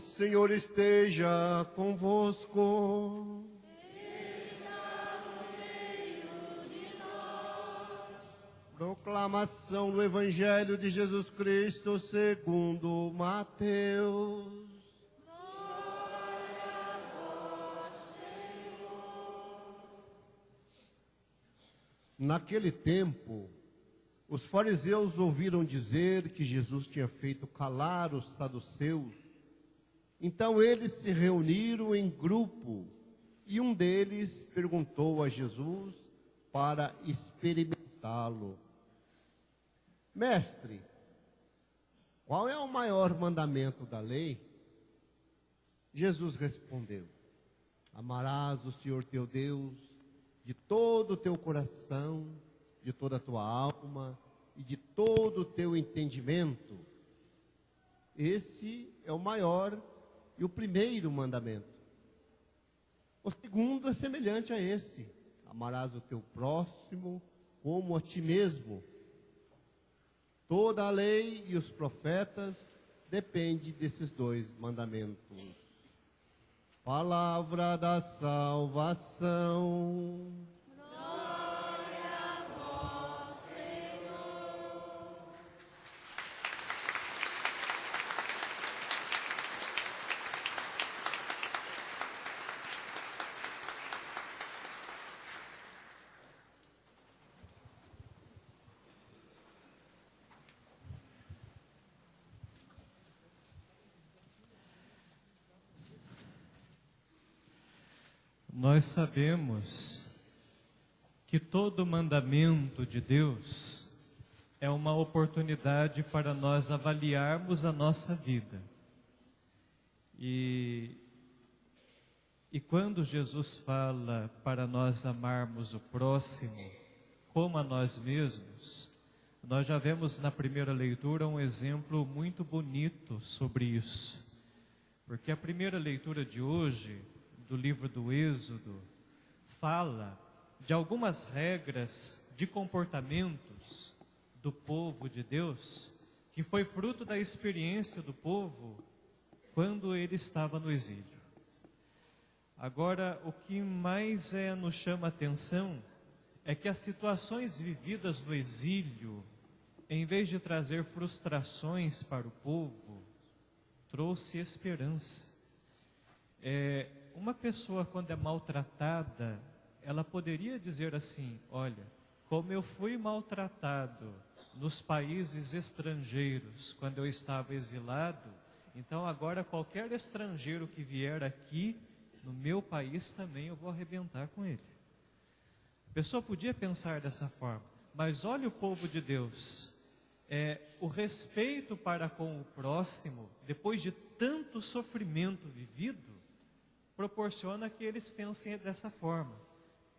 Senhor esteja convosco. Proclamação do Evangelho de Jesus Cristo segundo Mateus. Glória a vós, Senhor. Naquele tempo, os fariseus ouviram dizer que Jesus tinha feito calar os saduceus. Então eles se reuniram em grupo e um deles perguntou a Jesus para experimentá-lo: Mestre, qual é o maior mandamento da lei? Jesus respondeu: Amarás o Senhor teu Deus de todo o teu coração, de toda a tua alma e de todo o teu entendimento. Esse é o maior e o primeiro mandamento. O segundo é semelhante a esse: amarás o teu próximo como a ti mesmo. Toda a lei e os profetas dependem desses dois mandamentos. Palavra da salvação. Glória a vós, Senhor. Nós sabemos que todo mandamento de Deus é uma oportunidade para nós avaliarmos a nossa vida. E quando Jesus fala para nós amarmos o próximo como a nós mesmos, nós já vemos na primeira leitura um exemplo muito bonito sobre isso. Porque a primeira leitura de hoje, do livro do Êxodo, fala de algumas regras de comportamentos do povo de Deus, que foi fruto da experiência do povo quando ele estava no exílio. Agora, o que mais nos chama a atenção é que as situações vividas no exílio, em vez de trazer frustrações para o povo, trouxe esperança. Uma pessoa, quando é maltratada, ela poderia dizer assim: olha, como eu fui maltratado nos países estrangeiros quando eu estava exilado, então agora qualquer estrangeiro que vier aqui no meu país também eu vou arrebentar com ele. A pessoa podia pensar dessa forma, mas olha o povo de Deus, o respeito para com o próximo, depois de tanto sofrimento vivido, proporciona que eles pensem dessa forma: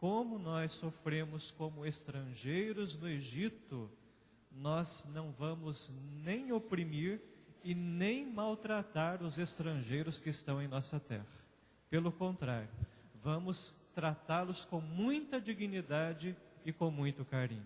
como nós sofremos como estrangeiros no Egito, nós não vamos nem oprimir e nem maltratar os estrangeiros que estão em nossa terra. Pelo contrário, vamos tratá-los com muita dignidade e com muito carinho.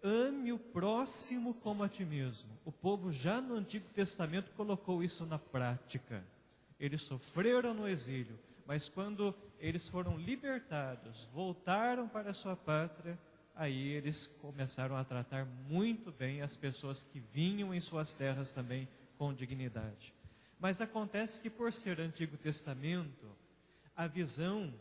Ame o próximo como a ti mesmo. O povo já no Antigo Testamento colocou isso na prática. Eles sofreram no exílio, mas quando eles foram libertados, voltaram para a sua pátria, aí eles começaram a tratar muito bem as pessoas que vinham em suas terras também com dignidade. Mas acontece que, por ser Antigo Testamento, a visão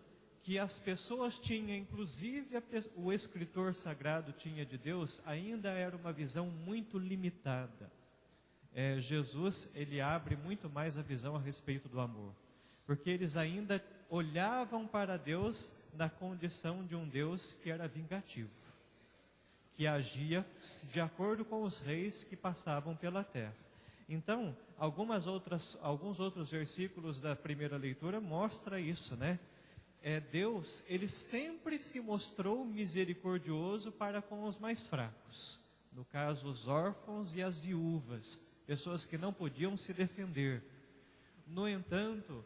que as pessoas tinham, inclusive o escritor sagrado tinha de Deus, ainda era uma visão muito limitada. Jesus, ele abre muito mais a visão a respeito do amor, porque eles ainda olhavam para Deus na condição de um Deus que era vingativo, que agia de acordo com os reis que passavam pela terra. Então, alguns outros versículos da primeira leitura mostram isso, né? Deus, ele sempre se mostrou misericordioso para com os mais fracos, no caso os órfãos e as viúvas, pessoas que não podiam se defender. No entanto,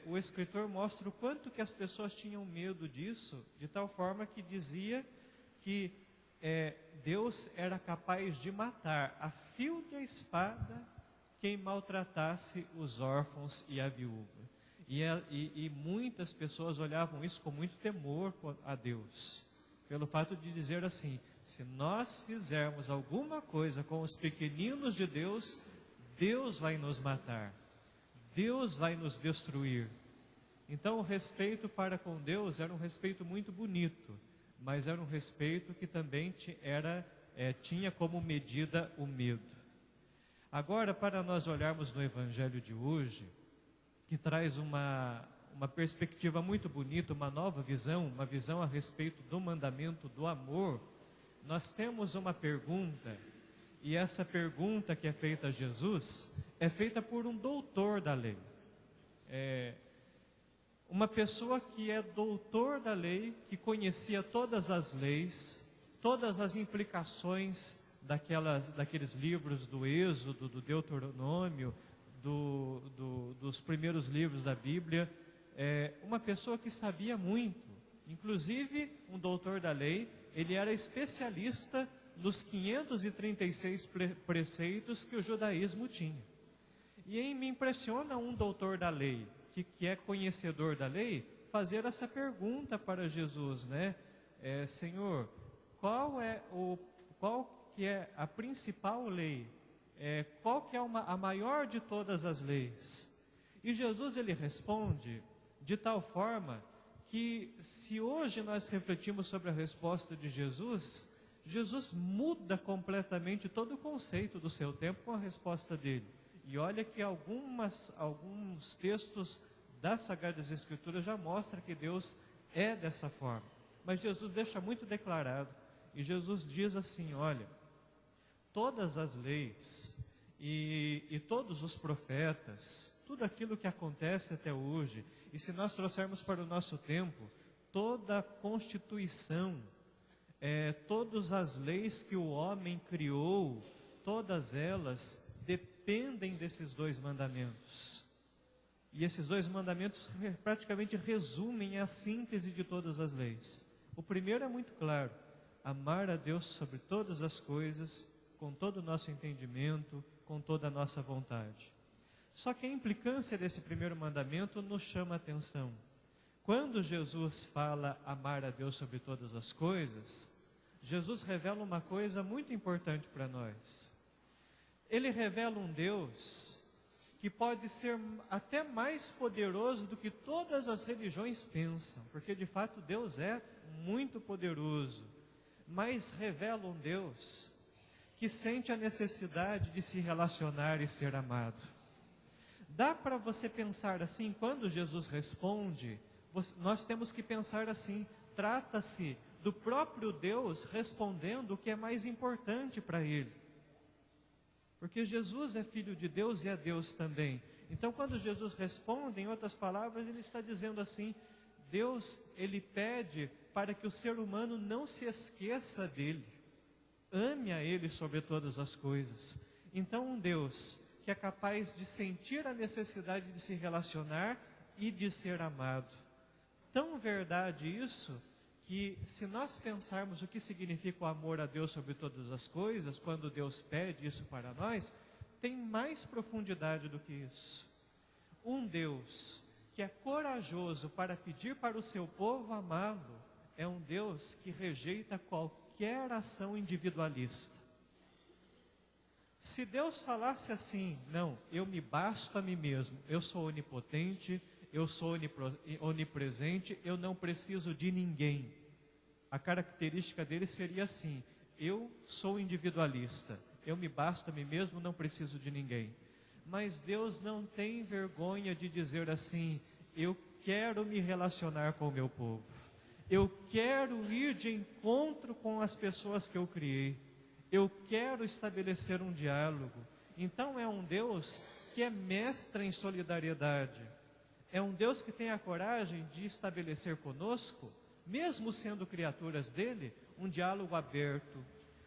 o escritor mostra o quanto que as pessoas tinham medo disso, de tal forma que dizia que Deus era capaz de matar a fio da espada quem maltratasse os órfãos e a viúva. E muitas pessoas olhavam isso com muito temor a Deus, pelo fato de dizer assim: se nós fizermos alguma coisa com os pequeninos de Deus, Deus vai nos matar, Deus vai nos destruir. Então o respeito para com Deus era um respeito muito bonito, mas era um respeito que também tinha como medida o medo. Agora, para nós olharmos no Evangelho de hoje, que traz uma perspectiva muito bonita, uma nova visão, uma visão a respeito do mandamento do amor, nós temos uma pergunta, e essa pergunta que é feita a Jesus, é feita por um doutor da lei. Uma pessoa que é doutor da lei, que conhecia todas as leis, todas as implicações daqueles livros do Êxodo, do Deuteronômio, dos primeiros livros da Bíblia, uma pessoa que sabia muito, inclusive um doutor da lei. Ele era especialista nos 536 preceitos que o judaísmo tinha. E me impressiona um doutor da lei, que é conhecedor da lei, fazer essa pergunta para Jesus, né? Senhor, qual que é a principal lei? Qual que é a maior de todas as leis? E Jesus, ele responde de tal forma que, se hoje nós refletimos sobre a resposta de Jesus, Jesus muda completamente todo o conceito do seu tempo com a resposta dele. E olha que alguns textos das Sagradas Escrituras já mostram que Deus é dessa forma. Mas Jesus deixa muito declarado, e Jesus diz assim: olha, todas as leis e todos os profetas, tudo aquilo que acontece até hoje, e se nós trouxermos para o nosso tempo, toda a Constituição, todas as leis que o homem criou, todas elas dependem desses dois mandamentos. E esses dois mandamentos praticamente resumem a síntese de todas as leis. O primeiro é muito claro: amar a Deus sobre todas as coisas, com todo o nosso entendimento, com toda a nossa vontade. Só que a implicância desse primeiro mandamento nos chama a atenção. Quando Jesus fala amar a Deus sobre todas as coisas, Jesus revela uma coisa muito importante para nós. Ele revela um Deus que pode ser até mais poderoso do que todas as religiões pensam, porque de fato Deus é muito poderoso, mas revela um Deus que sente a necessidade de se relacionar e ser amado. Dá para você pensar assim, quando Jesus responde, nós temos que pensar assim: trata-se do próprio Deus respondendo o que é mais importante para ele. Porque Jesus é filho de Deus e é Deus também. Então, quando Jesus responde, em outras palavras, ele está dizendo assim: Deus, ele pede para que o ser humano não se esqueça dele, ame a ele sobre todas as coisas. Então, um Deus que é capaz de sentir a necessidade de se relacionar e de ser amado. Tão verdade isso, que se nós pensarmos o que significa o amor a Deus sobre todas as coisas, quando Deus pede isso para nós, tem mais profundidade do que isso. Um Deus que é corajoso para pedir para o seu povo amá-lo, é um Deus que rejeita qualquer ação individualista. Se Deus falasse assim: não, eu me basto a mim mesmo, eu sou onipotente, eu sou onipresente, eu não preciso de ninguém. A característica dele seria assim: eu sou individualista, eu me basto a mim mesmo, não preciso de ninguém. Mas Deus não tem vergonha de dizer assim: eu quero me relacionar com o meu povo, eu quero ir de encontro com as pessoas que eu criei, eu quero estabelecer um diálogo. Então é um Deus que é mestre em solidariedade. É um Deus que tem a coragem de estabelecer conosco, mesmo sendo criaturas dele, um diálogo aberto,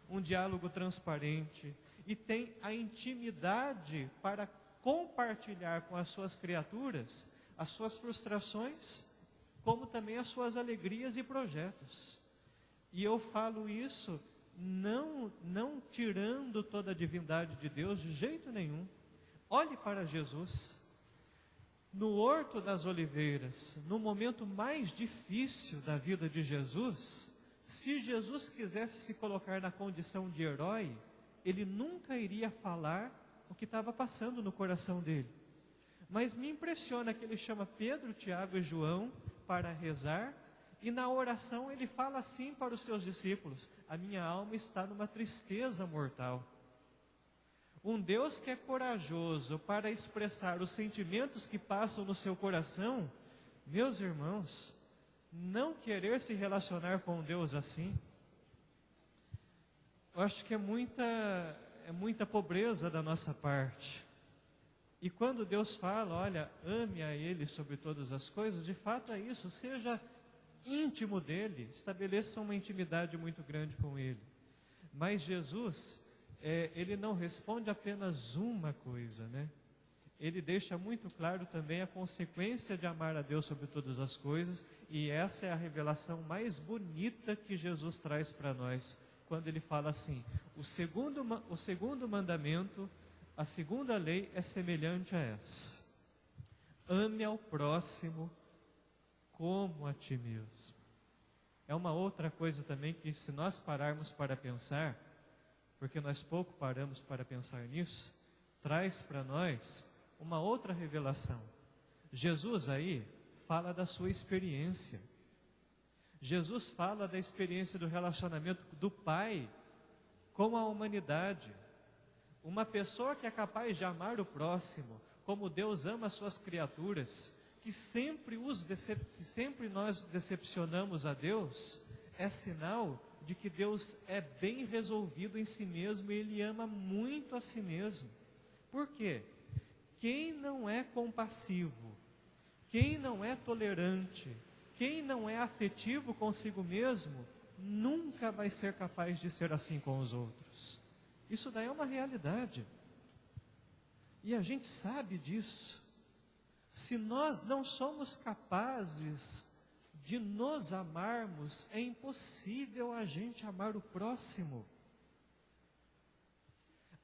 um diálogo transparente, e tem a intimidade para compartilhar com as suas criaturas as suas frustrações, como também as suas alegrias e projetos. E eu falo isso não tirando toda a divindade de Deus de jeito nenhum, Olhe para Jesus. No Horto das Oliveiras, no momento mais difícil da vida de Jesus, se Jesus quisesse se colocar na condição de herói, ele nunca iria falar o que estava passando no coração dele. Mas me impressiona que ele chama Pedro, Tiago e João para rezar, e na oração ele fala assim para os seus discípulos: a minha alma está numa tristeza mortal. Um Deus que é corajoso para expressar os sentimentos que passam no seu coração, meus irmãos, não querer se relacionar com um Deus assim, eu acho que é muita pobreza da nossa parte. E quando Deus fala, olha, ame a Ele sobre todas as coisas, de fato é isso, seja íntimo dEle, estabeleça uma intimidade muito grande com Ele. Mas Jesus, Ele não responde apenas uma coisa, né? Ele deixa muito claro também a consequência de amar a Deus sobre todas as coisas, e essa é a revelação mais bonita que Jesus traz para nós, quando Ele fala assim, o segundo mandamento, a segunda lei é semelhante a essa: ame ao próximo como a ti mesmo. É uma outra coisa também que, se nós pararmos para pensar, porque nós pouco paramos para pensar nisso, traz para nós uma outra revelação. Jesus aí fala da sua experiência. Jesus fala da experiência do relacionamento do Pai com a humanidade. Uma pessoa que é capaz de amar o próximo, como Deus ama as suas criaturas, que sempre nós decepcionamos a Deus, é sinal de que Deus é bem resolvido em si mesmo e Ele ama muito a si mesmo. Por quê? Quem não é compassivo, quem não é tolerante, quem não é afetivo consigo mesmo, nunca vai ser capaz de ser assim com os outros. Isso daí é uma realidade. E a gente sabe disso. Se nós não somos capazes de nos amarmos, é impossível a gente amar o próximo.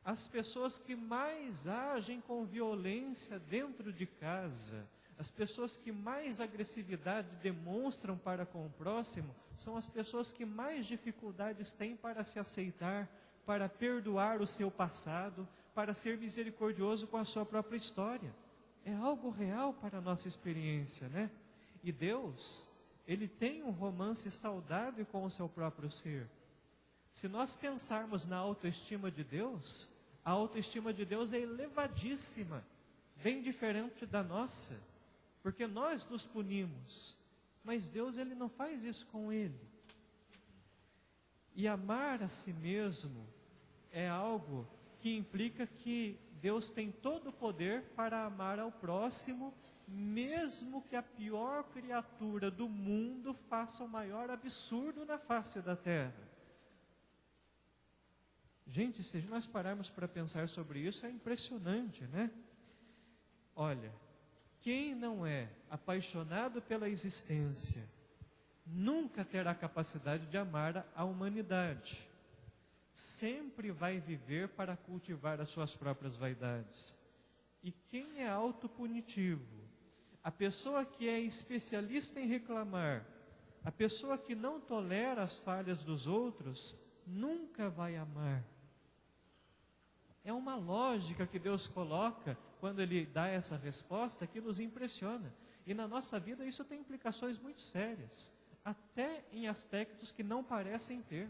As pessoas que mais agem com violência dentro de casa, as pessoas que mais agressividade demonstram para com o próximo, são as pessoas que mais dificuldades têm para se aceitar, para perdoar o seu passado, para ser misericordioso com a sua própria história. É algo real para a nossa experiência, né? E Deus, Ele tem um romance saudável com o seu próprio ser. Se nós pensarmos na autoestima de Deus, a autoestima de Deus é elevadíssima, bem diferente da nossa, porque nós nos punimos, mas Deus, Ele não faz isso com Ele. E amar a si mesmo é algo que implica que Deus tem todo o poder para amar ao próximo, mesmo que a pior criatura do mundo faça o maior absurdo na face da terra. Gente, se nós pararmos para pensar sobre isso, é impressionante, né? Olha, quem não é apaixonado pela existência, nunca terá capacidade de amar a humanidade. Sempre vai viver para cultivar as suas próprias vaidades. E quem é autopunitivo, a pessoa que é especialista em reclamar, a pessoa que não tolera as falhas dos outros, nunca vai amar. É uma lógica que Deus coloca quando Ele dá essa resposta que nos impressiona. E na nossa vida isso tem implicações muito sérias, até em aspectos que não parecem ter.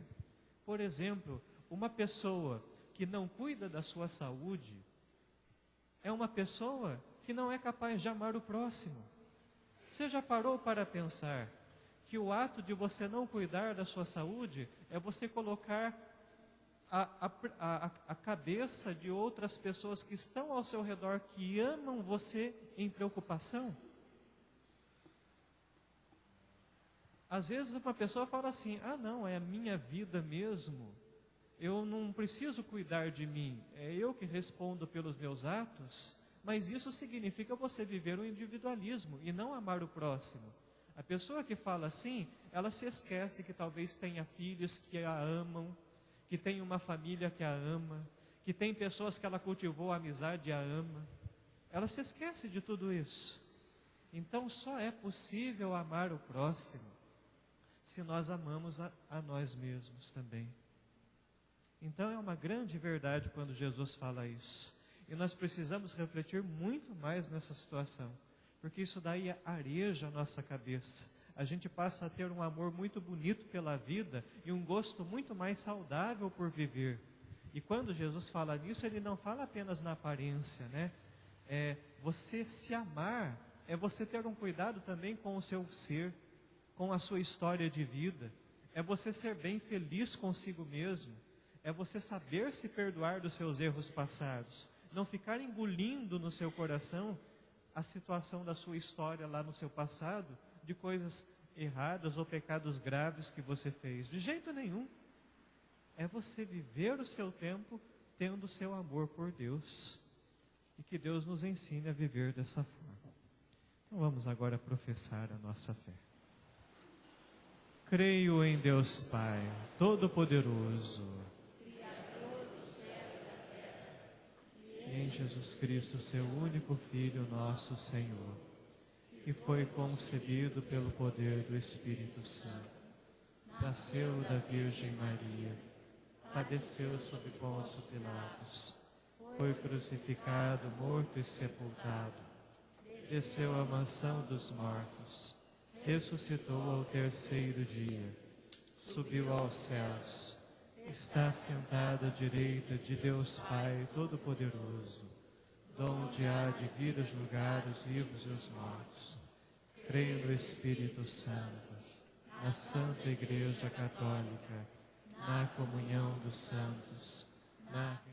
Por exemplo, uma pessoa que não cuida da sua saúde é uma pessoa que não é capaz de amar o próximo. Você já parou para pensar que o ato de você não cuidar da sua saúde é você colocar a cabeça de outras pessoas que estão ao seu redor, que amam você, em preocupação? Às vezes uma pessoa fala assim, não, é a minha vida mesmo, eu não preciso cuidar de mim, é eu que respondo pelos meus atos. Mas isso significa você viver o individualismo e não amar o próximo. A pessoa que fala assim, ela se esquece que talvez tenha filhos que a amam, que tem uma família que a ama, que tem pessoas que ela cultivou a amizade e a ama. Ela se esquece de tudo isso. Então só é possível amar o próximo se nós amamos a nós mesmos também. Então é uma grande verdade quando Jesus fala isso. E nós precisamos refletir muito mais nessa situação, porque isso daí areja a nossa cabeça. A gente passa a ter um amor muito bonito pela vida e um gosto muito mais saudável por viver. E quando Jesus fala nisso, ele não fala apenas na aparência, né? Você se amar, é você ter um cuidado também com o seu ser, com a sua história de vida. É você ser bem feliz consigo mesmo. É você saber se perdoar dos seus erros passados. Não ficar engolindo no seu coração a situação da sua história lá no seu passado, de coisas erradas ou pecados graves que você fez. De jeito nenhum. É você viver o seu tempo tendo o seu amor por Deus. E que Deus nos ensine a viver dessa forma. Então vamos agora professar a nossa fé. Creio em Deus Pai, Todo-Poderoso, e em Jesus Cristo, seu único Filho, nosso Senhor, que foi concebido pelo poder do Espírito Santo, nasceu da Virgem Maria, padeceu sob Pôncio Pilatos, foi crucificado, morto e sepultado, desceu à mansão dos mortos, ressuscitou ao terceiro dia, subiu aos céus, está sentado à direita de Deus Pai Todo-Poderoso, donde há de vir a julgar os vivos e os mortos. Creio no Espírito Santo, na Santa Igreja Católica, na comunhão dos santos, na